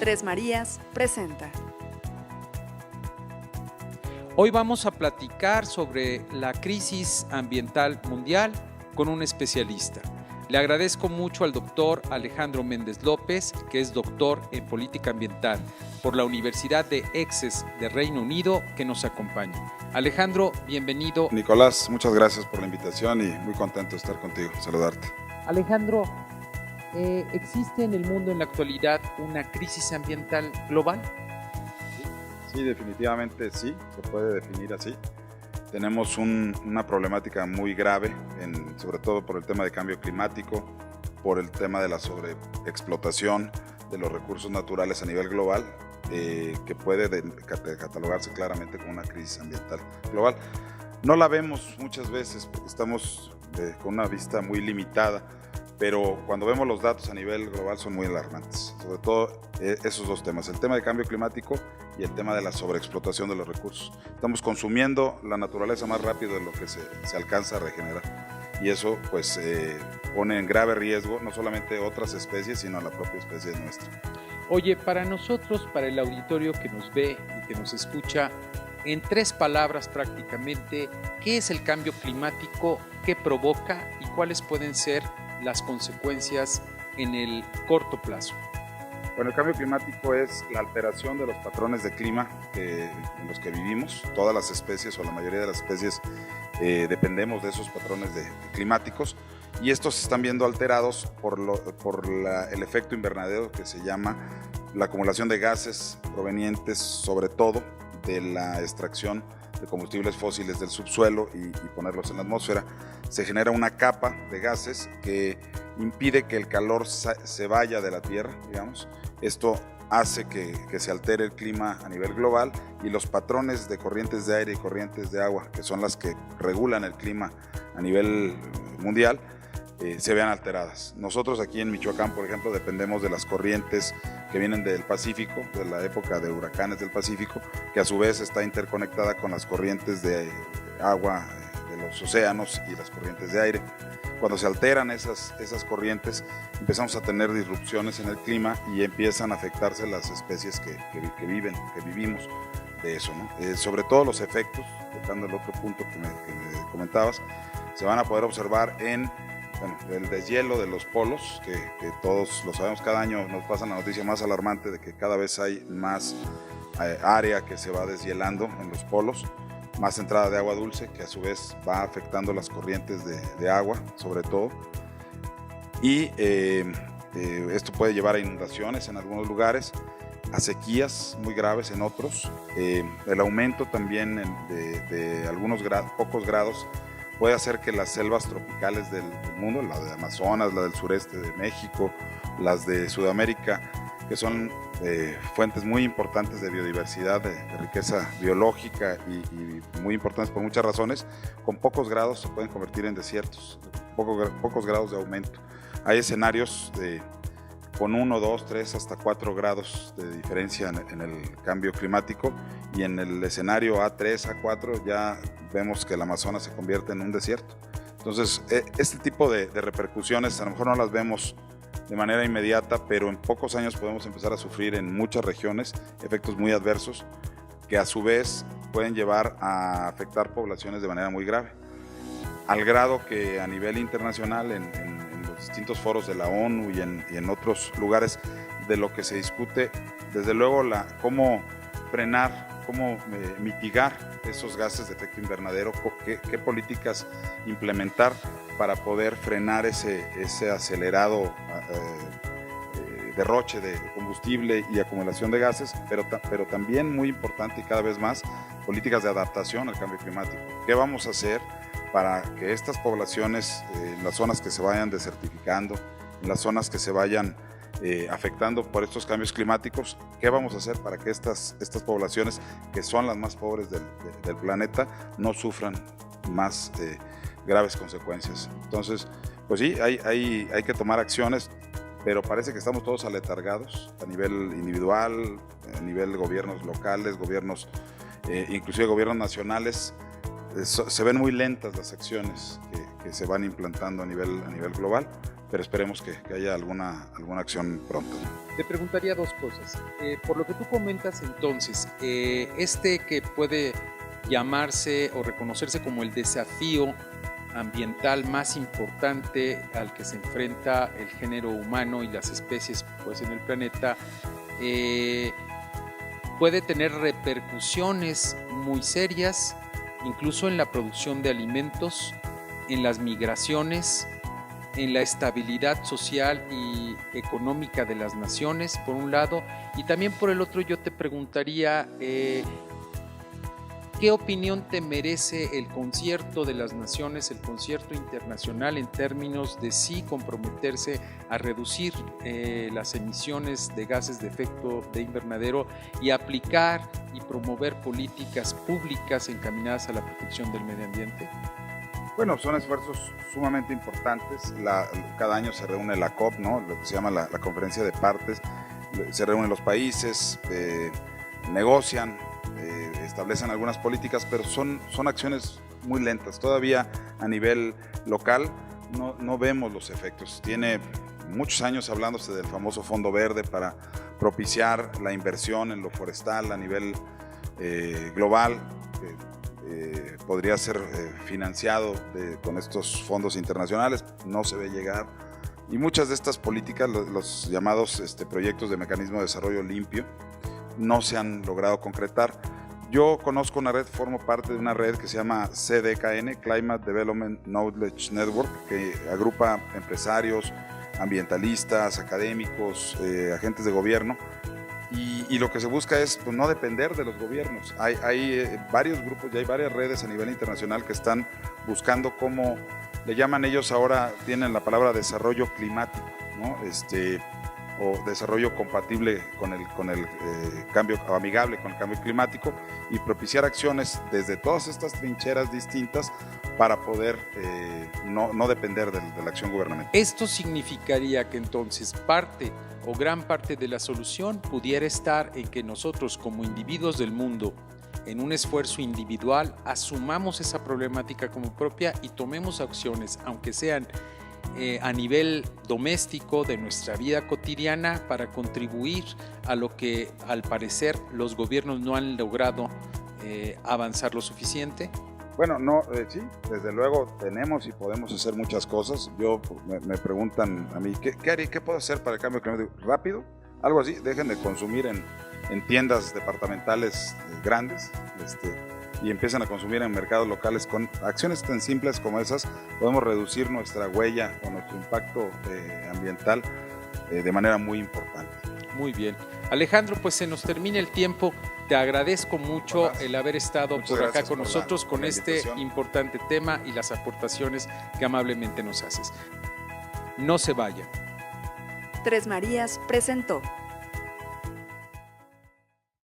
Tres Marías presenta. Hoy vamos a platicar sobre la crisis ambiental mundial con un especialista. Le agradezco mucho al doctor Alejandro Méndez López, que es doctor en política ambiental por la Universidad de Essex de Reino Unido, que nos acompaña. Alejandro, bienvenido. Nicolás, muchas gracias por la invitación y muy contento de estar contigo, saludarte. Alejandro, ¿existe en el mundo en la actualidad una crisis ambiental global? Sí, definitivamente sí, se puede definir así. Tenemos una problemática muy grave, sobre todo por el tema de cambio climático, por el tema de la sobreexplotación de los recursos naturales a nivel global, que puede catalogarse claramente como una crisis ambiental global. No la vemos muchas veces porque estamos con una vista muy limitada, pero cuando vemos los datos a nivel global son muy alarmantes, sobre todo esos dos temas, el tema de cambio climático y el tema de la sobreexplotación de los recursos. Estamos consumiendo la naturaleza más rápido de lo que se alcanza a regenerar, y eso pues pone en grave riesgo no solamente otras especies, sino a la propia especie nuestra. Oye, para nosotros, para el auditorio que nos ve y que nos escucha, en tres palabras prácticamente, ¿qué es el cambio climático? ¿Qué provoca? ¿Y cuáles pueden ser las consecuencias en el corto plazo? Bueno, el cambio climático es la alteración de los patrones de clima en los que vivimos. Todas las especies o la mayoría de las especies dependemos de esos patrones climáticos, y estos se están viendo alterados por el efecto invernadero, que se llama la acumulación de gases provenientes sobre todo de la extracción de combustibles fósiles del subsuelo y ponerlos en la atmósfera. Se genera una capa de gases que impide que el calor se vaya de la Tierra, digamos. Esto hace que se altere el clima a nivel global, y los patrones de corrientes de aire y corrientes de agua, que son las que regulan el clima a nivel mundial, se vean alteradas. Nosotros aquí en Michoacán, por ejemplo, dependemos de las corrientes que vienen del Pacífico, de la época de huracanes del Pacífico, que a su vez está interconectada con las corrientes de agua de los océanos y las corrientes de aire. Cuando se alteran esas corrientes, empezamos a tener disrupciones en el clima y empiezan a afectarse las especies que vivimos de eso, ¿no? Sobre todo los efectos, tocando el otro punto que me comentabas, se van a poder observar en el deshielo de los polos, que todos lo sabemos. Cada año nos pasa la noticia más alarmante de que cada vez hay más área que se va deshielando en los polos, más entrada de agua dulce, que a su vez va afectando las corrientes de agua, sobre todo, y esto puede llevar a inundaciones en algunos lugares, a sequías muy graves en otros. El aumento también de algunos pocos grados puede hacer que las selvas tropicales del mundo, la de Amazonas, la del sureste de México, las de Sudamérica, que son fuentes muy importantes de biodiversidad, de riqueza biológica y muy importantes por muchas razones, con pocos grados se pueden convertir en desiertos, pocos grados de aumento. Hay escenarios con 1, 2, 3, hasta 4 grados de diferencia en el cambio climático, y en el escenario A3, A4 ya vemos que el Amazonas se convierte en un desierto. Entonces, este tipo de repercusiones a lo mejor no las vemos de manera inmediata, pero en pocos años podemos empezar a sufrir en muchas regiones efectos muy adversos que a su vez pueden llevar a afectar poblaciones de manera muy grave, al grado que a nivel internacional en los distintos foros de la ONU y en otros lugares de lo que se discute, desde luego cómo frenar, cómo mitigar esos gases de efecto invernadero, qué políticas implementar para poder frenar ese acelerado derroche de combustible y acumulación de gases, pero también muy importante y cada vez más, políticas de adaptación al cambio climático. ¿Qué vamos a hacer para que estas poblaciones, en las zonas que se vayan desertificando, en las zonas que se vayan afectando por estos cambios climáticos, qué vamos a hacer para que estas poblaciones, que son las más pobres del planeta, no sufran más graves consecuencias? Entonces, pues sí, hay que tomar acciones, pero parece que estamos todos aletargados a nivel individual, a nivel gobiernos locales, inclusive gobiernos nacionales. Se ven muy lentas las acciones que se van implantando a nivel global, pero esperemos que haya alguna acción pronto. Te preguntaría dos cosas. Por lo que tú comentas entonces, que puede llamarse o reconocerse como el desafío ambiental más importante al que se enfrenta el género humano y las especies pues, en el planeta, puede tener repercusiones muy serias, incluso en la producción de alimentos, en las migraciones, en la estabilidad social y económica de las naciones, por un lado, y también por el otro yo te preguntaría, ¿qué opinión te merece el concierto de las naciones, el concierto internacional en términos de sí comprometerse a reducir las emisiones de gases de efecto de invernadero y aplicar y promover políticas públicas encaminadas a la protección del medio ambiente? Bueno, son esfuerzos sumamente importantes. Cada año se reúne la COP, ¿no? Lo que se llama la conferencia de partes. Se reúnen los países, negocian, establecen algunas políticas, pero son acciones muy lentas. Todavía a nivel local no vemos los efectos. Tiene muchos años hablándose del famoso Fondo Verde para propiciar la inversión en lo forestal a nivel global. Podría ser financiado con estos fondos internacionales, no se ve llegar. Y muchas de estas políticas, los llamados proyectos de mecanismo de desarrollo limpio, no se han logrado concretar. Yo conozco una red, formo parte de una red que se llama CDKN, Climate Development Knowledge Network, que agrupa empresarios, ambientalistas, académicos, agentes de gobierno, y lo que se busca es pues, no depender de los gobiernos. Hay varios grupos y hay varias redes a nivel internacional que están buscando cómo, le llaman ellos ahora, tienen la palabra desarrollo climático, ¿no? O desarrollo compatible con el cambio, o amigable con el cambio climático, y propiciar acciones desde todas estas trincheras distintas para poder no depender de la acción gubernamental. Esto significaría que entonces parte o gran parte de la solución pudiera estar en que nosotros como individuos del mundo, en un esfuerzo individual, asumamos esa problemática como propia y tomemos acciones, aunque sean a nivel doméstico de nuestra vida cotidiana, para contribuir a lo que al parecer los gobiernos no han logrado avanzar lo suficiente. Bueno, sí, desde luego tenemos y podemos hacer muchas cosas. Me preguntan a mí, ¿qué puedo hacer para el cambio climático? ¿Rápido? Algo así, dejen de consumir en tiendas departamentales grandes y empiezan a consumir en mercados locales. Con acciones tan simples como esas podemos reducir nuestra huella o nuestro impacto ambiental de manera muy importante. Muy bien. Alejandro, pues se nos termina el tiempo. Te agradezco mucho el haber estado por acá con nosotros con este importante tema y las aportaciones que amablemente nos haces. No se vayan. Tres Marías presentó